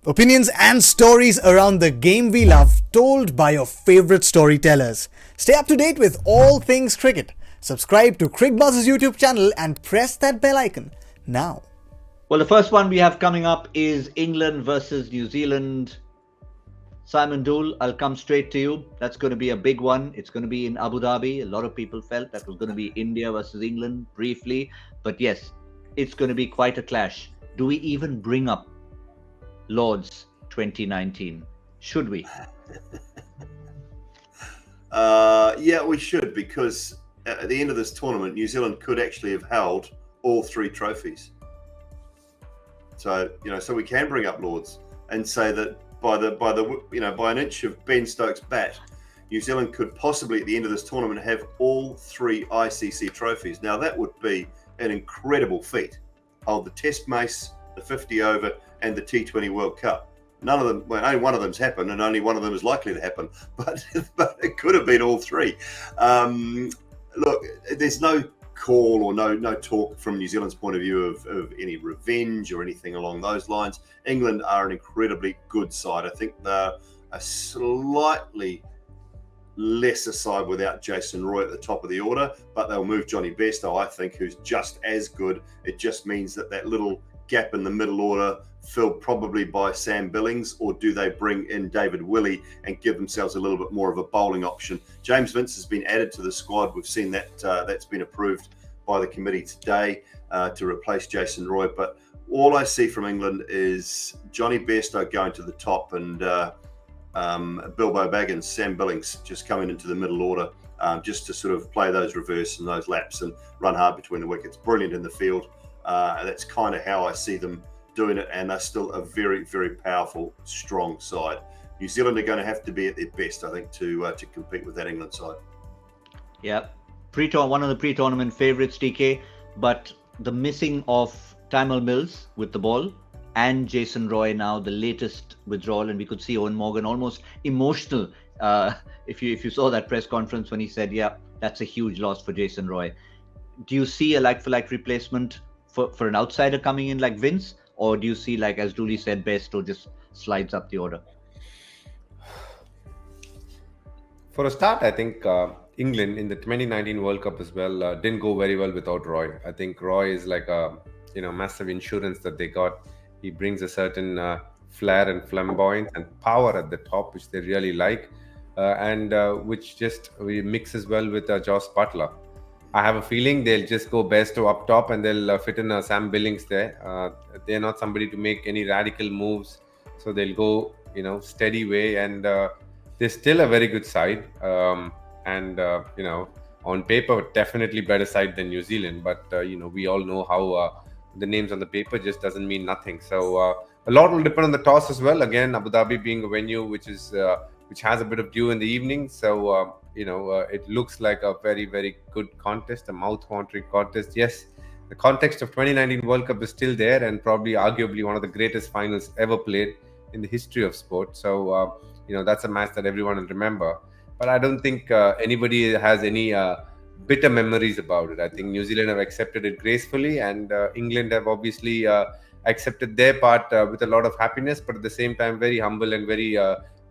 Opinions and stories around the game we love, told by your favorite storytellers. Stay up to date with all things cricket. Subscribe to Cricbuzz's YouTube channel and press that bell icon now. Well, the first one we have coming up is England versus New Zealand. Simon Doull, I'll come straight to you. That's going to be a big one. It's going to be in Abu Dhabi. A lot of people felt that was going to be India versus England briefly. But yes, it's going to be quite a clash. Do we even bring up Lords 2019? Should we? Yeah, we should, because at the end of this tournament, New Zealand could actually have held all three trophies. So we can bring up Lords and say that by an inch of Ben Stokes' bat, New Zealand could possibly at the end of this tournament have all three ICC trophies. Now that would be an incredible feat. Hold the Test Mace, the 50 over, and the T20 World Cup. None of them, well, only one of them's happened, and only one of them is likely to happen. But it could have been all three. Look, there's no call or no talk from New Zealand's point of view of any revenge or anything along those lines. England are an incredibly good side. I think they're a slightly lesser side without Jason Roy at the top of the order, but they'll move Johnny Bairstow, I think, who's just as good. It just means that little gap in the middle order filled probably by Sam Billings, or do they bring in David Willey and give themselves a little bit more of a bowling option? James Vince has been added to the squad. We've seen that that's been approved by the committee today to replace Jason Roy. But all I see from England is Johnny Bairstow going to the top and Bilbo Baggins, Sam Billings just coming into the middle order just to sort of play those reverse and those laps and run hard between the wickets. Brilliant in the field. And that's kind of how I see them doing it, and they're still a very, very powerful, strong side. New Zealand are going to have to be at their best, I think, to compete with that England side. Yeah, one of the pre-tournament favourites, DK, but the missing of Tymal Mills with the ball and Jason Roy now, the latest withdrawal, and we could see Owen Morgan almost emotional if you saw that press conference when he said, yeah, that's a huge loss for Jason Roy. Do you see a like-for-like replacement for an outsider coming in like Vince, or do you see, like as Dooley said, Bairstow just slides up the order? For a start, I think England in the 2019 World Cup as well didn't go very well without Roy. I think Roy is like a massive insurance that they got. He brings a certain flair and flamboyance and power at the top, which they really like, and which just mixes well with Joss Butler. I have a feeling they'll just go Bairstow up top and they'll fit in Sam Billings there. They're not somebody to make any radical moves, so they'll go, steady way. And they're still a very good side. On paper, definitely better side than New Zealand. But we all know how the names on the paper just doesn't mean nothing. So a lot will depend on the toss as well. Again, Abu Dhabi being a venue which has a bit of dew in the evening, so it looks like a very, very good contest, a mouth-watering contest. Yes, the context of 2019 World Cup is still there, and probably arguably one of the greatest finals ever played in the history of sport. So that's a match that everyone will remember. But I don't think anybody has any bitter memories about it. I think New Zealand have accepted it gracefully, and England have obviously accepted their part with a lot of happiness, but at the same time very humble and very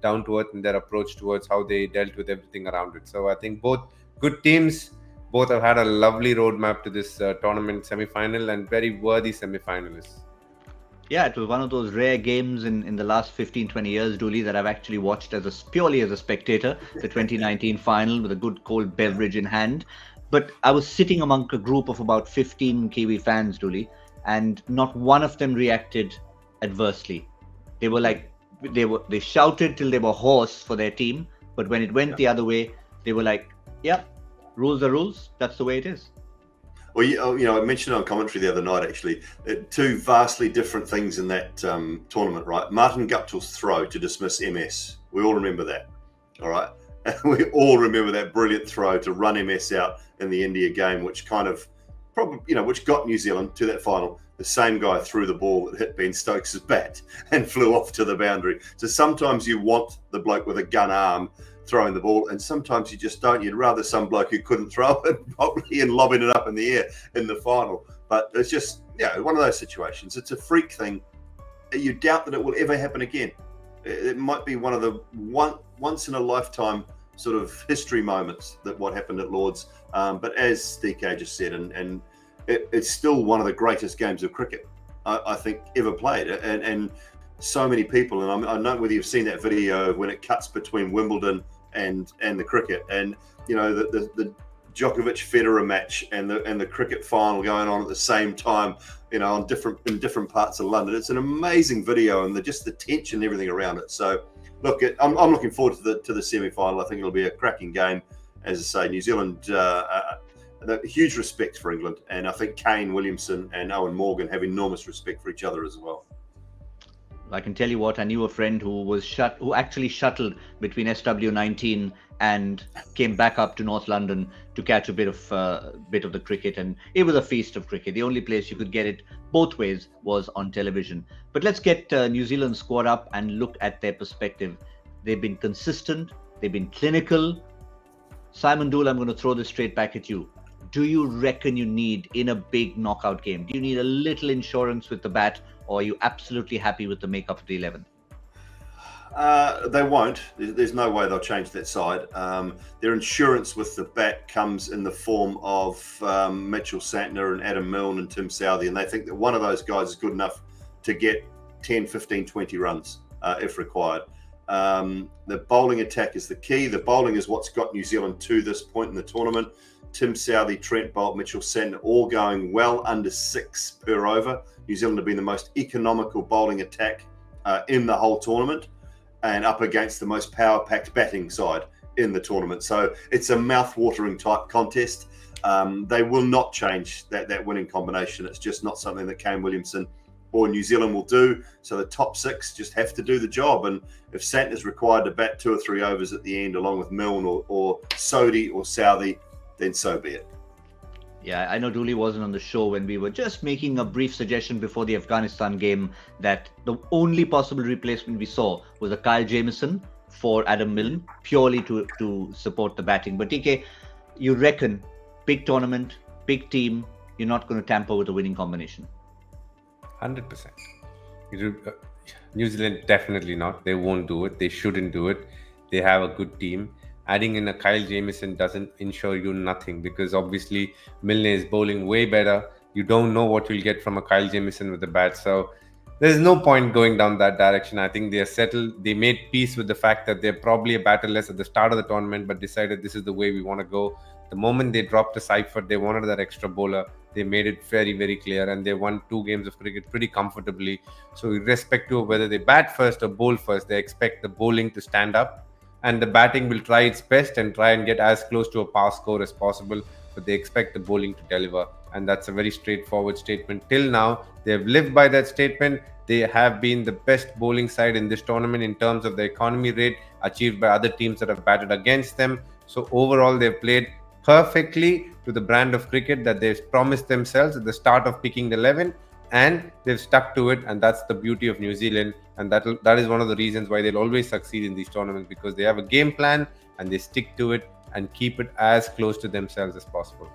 down to earth in their approach towards how they dealt with everything around it. So I think both good teams, both have had a lovely roadmap to this tournament semi-final, and very worthy semi-finalists. Yeah, it was one of those rare games in the last 15-20 years, Dooley, that I've actually watched purely as a spectator, the 2019 final with a good cold beverage in hand. But I was sitting among a group of about 15 Kiwi fans, Dooley, and not one of them reacted adversely. They were like, they shouted till they were hoarse for their team, but when it went the other way, they were like, yeah, rules are rules, that's the way it is. Well, I mentioned on commentary the other night, actually, two vastly different things in that tournament, right? Martin Guptill's throw to dismiss MS. We all remember that, all right? We all remember that brilliant throw to run MS out in the India game, which kind of which got New Zealand to that final. The same guy threw the ball that hit Ben Stokes' bat and flew off to the boundary. So sometimes you want the bloke with a gun arm throwing the ball, and sometimes you just don't. You'd rather some bloke who couldn't throw it probably and lobbing it up in the air in the final. But it's just, one of those situations. It's a freak thing. you doubt that it will ever happen again. It might be one of the once in a lifetime sort of history moments that what happened at Lord's. But as DK just said, and it's still one of the greatest games of cricket I think ever played. And so many people, and I don't know whether you've seen that video when it cuts between Wimbledon and the cricket, and you know the Djokovic-Federer match and the cricket final going on at the same time, you know, in different parts of London. It's an amazing video, and just the tension and everything around it. So, look, I'm looking forward to the semi-final. I think it'll be a cracking game. As I say, New Zealand, huge respect for England, and I think Kane Williamson and Owen Morgan have enormous respect for each other as well. I can tell you what, I knew a friend who actually shuttled between SW19 and came back up to North London to catch a bit of the cricket, and it was a feast of cricket. The only place you could get it both ways was on television. But let's get New Zealand's squad up and look at their perspective. They've been consistent, they've been clinical. Simon Doull, I'm going to throw this straight back at you. Do you reckon you need, in a big knockout game, do you need a little insurance with the bat, or are you absolutely happy with the makeup of the 11? They won't. There's no way they'll change that side. Their insurance with the bat comes in the form of Mitchell Santner and Adam Milne and Tim Southey, and they think that one of those guys is good enough to get 10, 15, 20 runs if required. The bowling attack is the key. The bowling is what's got New Zealand to this point in the tournament. Tim Southey, Trent Boult, Mitchell Santner, all going well under 6 per over. New Zealand have been the most economical bowling attack in the whole tournament, and up against the most power-packed batting side in the tournament. So it's a mouth-watering type contest. They will not change that winning combination. It's just not something that Kane Williamson or New Zealand will do. So the top 6 just have to do the job. And if Santner's required to bat 2 or 3 overs at the end, along with Milne or Sodhi or Southey, then so be it. Yeah, I know Dooley wasn't on the show when we were just making a brief suggestion before the Afghanistan game that the only possible replacement we saw was a Kyle Jamieson for Adam Milne, purely to support the batting. But TK, you reckon big tournament, big team, you're not going to tamper with a winning combination? 100%. New Zealand, definitely not. They won't do it. They shouldn't do it. They have a good team. Adding in a Kyle Jamieson doesn't ensure you nothing, because obviously Milne is bowling way better. You don't know what you'll get from a Kyle Jamieson with the bat. So there's no point going down that direction. I think they are settled. They made peace with the fact that they're probably a batterless at the start of the tournament, but decided this is the way we want to go. The moment they dropped a Seifert, they wanted that extra bowler. They made it very, very clear, and they won 2 games of cricket pretty comfortably. So irrespective of whether they bat first or bowl first, they expect the bowling to stand up, and the batting will try its best and try and get as close to a pass score as possible, but they expect the bowling to deliver. And that's a very straightforward statement. Till now, they have lived by that statement. They have been the best bowling side in this tournament in terms of the economy rate achieved by other teams that have batted against them. So overall, they've played perfectly to the brand of cricket that they've promised themselves at the start of picking the 11, and they've stuck to it. And that's the beauty of New Zealand, and that is one of the reasons why they'll always succeed in these tournaments, because they have a game plan and they stick to it and keep it as close to themselves as possible.